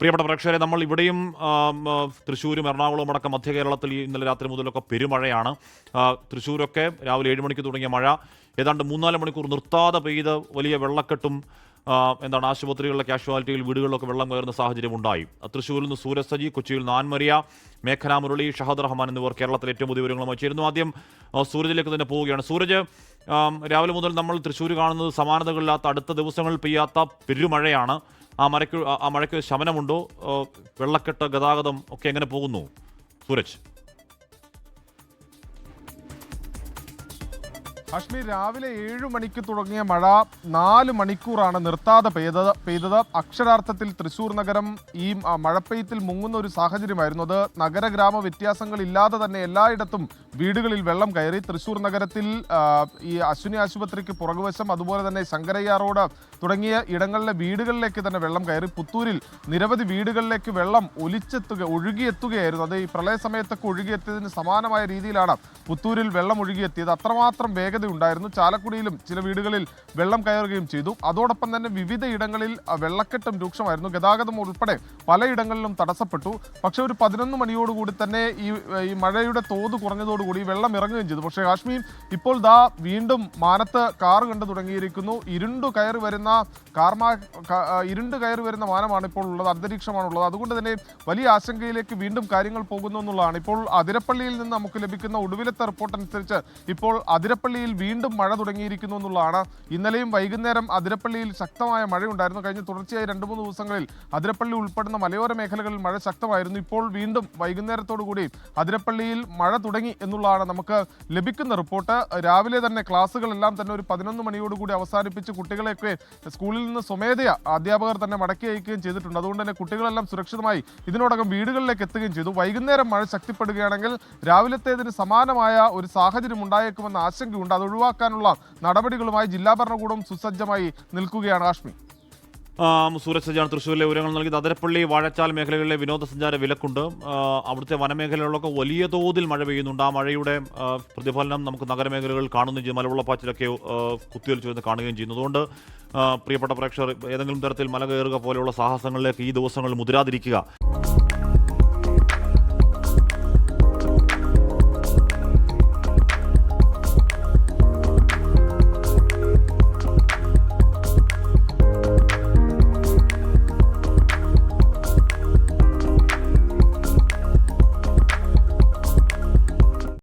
പ്രിയപ്പെട്ട പ്രേക്ഷകരെ, നമ്മൾ ഇവിടെയും തൃശ്ശൂരും എറണാകുളവും അടക്കം മധ്യ കേരളത്തിൽ ഇന്നലെ രാത്രി മുതലൊക്കെ പെരുമഴയാണ്. തൃശ്ശൂരൊക്കെ രാവിലെ 7 മണിക്ക് തുടങ്ങിയ മഴ ഏതാണ്ട് 3-4 മണിക്കൂർ നിർത്താതെ പെയ്ത് വലിയ വെള്ളക്കെട്ടും ആശുപത്രികളിലെ കാഷ്വാലിറ്റിയിൽ വീടുകളിലൊക്കെ വെള്ളം കയറുന്ന സാഹചര്യം ഉണ്ടായി. തൃശ്ശൂരിൽ നിന്ന് സൂരജ് സജി, കൊച്ചിയിൽ നിന്ന് ആൻമരിയ, മേഘന മുരളി, ഷഹദ് റഹ്മാൻ എന്നിവർ കേരളത്തിലെ ഏറ്റവും പുതിയ വിവരങ്ങളുമായി ചേരുന്നു. ആദ്യം സൂരജിലേക്ക് തന്നെ പോവുകയാണ്. സൂരജ്, രാവിലെ മുതൽ നമ്മൾ തൃശ്ശൂർ കാണുന്നത് സമാനതകളില്ലാത്ത, അടുത്ത ദിവസങ്ങളിൽ പെയ്യാത്ത പെരുമഴയാണ്. ആ മഴയ്ക്ക് ശമനമുണ്ടോ? വെള്ളക്കെട്ട്, ഗതാഗതം ഒക്കെ എങ്ങനെ പോകുന്നു സൂരജ്? കാശ്മീർ രാവിലെ 7 മണിക്ക് തുടങ്ങിയ മഴ 4 മണിക്കൂറാണ് നിർത്താതെ പെയ്തത്. അക്ഷരാർത്ഥത്തിൽ തൃശ്ശൂർ നഗരം ഈ മഴപ്പെയ്ത്തിൽ മുങ്ങുന്ന ഒരു സാഹചര്യമായിരുന്നു. അത് നഗരഗ്രാമ വ്യത്യാസങ്ങളില്ലാതെ തന്നെ എല്ലായിടത്തും വീടുകളിൽ വെള്ളം കയറി. തൃശ്ശൂർ നഗരത്തിൽ ഈ അശ്വിനി ആശുപത്രിക്ക് പുറകുവശം, അതുപോലെ തന്നെ ശങ്കരയ്യ റോഡ് തുടങ്ങിയ ഇടങ്ങളിലെ വീടുകളിലേക്ക് തന്നെ വെള്ളം കയറി. പുത്തൂരിൽ നിരവധി വീടുകളിലേക്ക് വെള്ളം ഒഴുകിയെത്തുകയായിരുന്നു. അത് ഈ പ്രളയ സമയത്തൊക്കെ ഒഴുകിയെത്തിയതിന് സമാനമായ രീതിയിലാണ് പുത്തൂരിൽ വെള്ളം ഒഴുകിയെത്തിയത്. അത്രമാത്രം വേഗത ഉണ്ടായിരുന്നു. ചാലക്കുടിയിലും ചില വീടുകളിൽ വെള്ളം കയറുകയും ചെയ്തു. അതോടൊപ്പം തന്നെ വിവിധ ഇടങ്ങളിൽ വെള്ളക്കെട്ടും രൂക്ഷമായിരുന്നു. ഗതാഗതം ഉൾപ്പെടെ പലയിടങ്ങളിലും തടസ്സപ്പെട്ടു. പക്ഷെ ഒരു 11 മണിയോടുകൂടി തന്നെ ഈ മഴയുടെ തോത് കുറഞ്ഞതോടുകൂടി വെള്ളം ഇറങ്ങുകയും ചെയ്തു. പക്ഷേ കാശ്മീർ ഇപ്പോൾ വീണ്ടും മാനത്ത് കാറ് കണ്ടു തുടങ്ങിയിരിക്കുന്നു. ഇരുണ്ടു കയറി വരുന്ന മാനമാണ് ഇപ്പോൾ ഉള്ളത്, അന്തരീക്ഷമാണുള്ളത്. അതുകൊണ്ട് തന്നെ വലിയ ആശങ്കയിലേക്ക് വീണ്ടും കാര്യങ്ങൾ പോകുന്നു എന്നുള്ളതാണ്. ഇപ്പോൾ അതിരപ്പള്ളിയിൽ നിന്ന് നമുക്ക് ലഭിക്കുന്ന ഒടുവിലത്തെ റിപ്പോർട്ട് അനുസരിച്ച് ഇപ്പോൾ അതിരപ്പള്ളിയിൽ വീണ്ടും മഴ തുടങ്ങിയിരിക്കുന്നു എന്നുള്ളതാണ്. ഇന്നലെയും വൈകുന്നേരം അതിരപ്പള്ളിയിൽ ശക്തമായ മഴയുണ്ടായിരുന്നു. കഴിഞ്ഞ തുടർച്ചയായി 2-3 ദിവസങ്ങളിൽ അതിരപ്പള്ളി ഉൾപ്പെടുന്ന മലയോര മേഖലകളിൽ മഴ ശക്തമായിരുന്നു. ഇപ്പോൾ വീണ്ടും വൈകുന്നേരത്തോടുകൂടി അതിരപ്പള്ളിയിൽ മഴ തുടങ്ങി എന്നുള്ളതാണ് നമുക്ക് ലഭിക്കുന്ന റിപ്പോർട്ട്. രാവിലെ തന്നെ ക്ലാസ്സുകളെല്ലാം തന്നെ ഒരു 11 മണിയോടുകൂടി അവസാനിപ്പിച്ച് കുട്ടികളെയൊക്കെ സ്കൂളിൽ നിന്ന് സ്വമേധയാ അധ്യാപകർ തന്നെ മടക്കി അയക്കുകയും ചെയ്തിട്ടുണ്ട്. അതുകൊണ്ട് തന്നെ കുട്ടികളെല്ലാം സുരക്ഷിതമായി ഇതിനോടകം വീടുകളിലേക്ക് എത്തുകയും ചെയ്തു. വൈകുന്നേരം മഴ ശക്തിപ്പെടുകയാണെങ്കിൽ രാവിലത്തേതിന് സമാനമായ ഒരു സാഹചര്യം ഉണ്ടായേക്കുമെന്ന ആശങ്കയുണ്ട്. അത് ഒഴിവാക്കാനുള്ള നടപടികളുമായി ജില്ലാ ഭരണകൂടം സുസജ്ജമായി നിൽക്കുകയാണ്. കാശ്മീർ സൂരജ് സജിയാണ് തൃശ്ശൂരിലെ വിവരങ്ങൾ നൽകിയത്. അതിരപ്പള്ളി, വാഴച്ചാൽ മേഖലകളിലെ വിനോദസഞ്ചാര വിലക്കുണ്ട്. അവിടുത്തെ വനമേഖലകളിലൊക്കെ വലിയ തോതിൽ മഴ പെയ്യുന്നുണ്ട്. ആ മഴയുടെ പ്രതിഫലനം നമുക്ക് നഗരമേഖലകളിൽ കാണുകയും ചെയ്യും. മലവെള്ളപ്പാച്ചിലൊക്കെ കുത്തിയൊലിച്ചു വരുന്ന കാണുകയും ചെയ്യുന്നു. അതുകൊണ്ട് പ്രിയപ്പെട്ട പ്രേക്ഷകർ, ഏതെങ്കിലും തരത്തിൽ മല കയറുക പോലെയുള്ള സാഹസങ്ങളിലേക്ക് ഈ ദിവസങ്ങളിൽ മുതിരാതിരിക്കുക.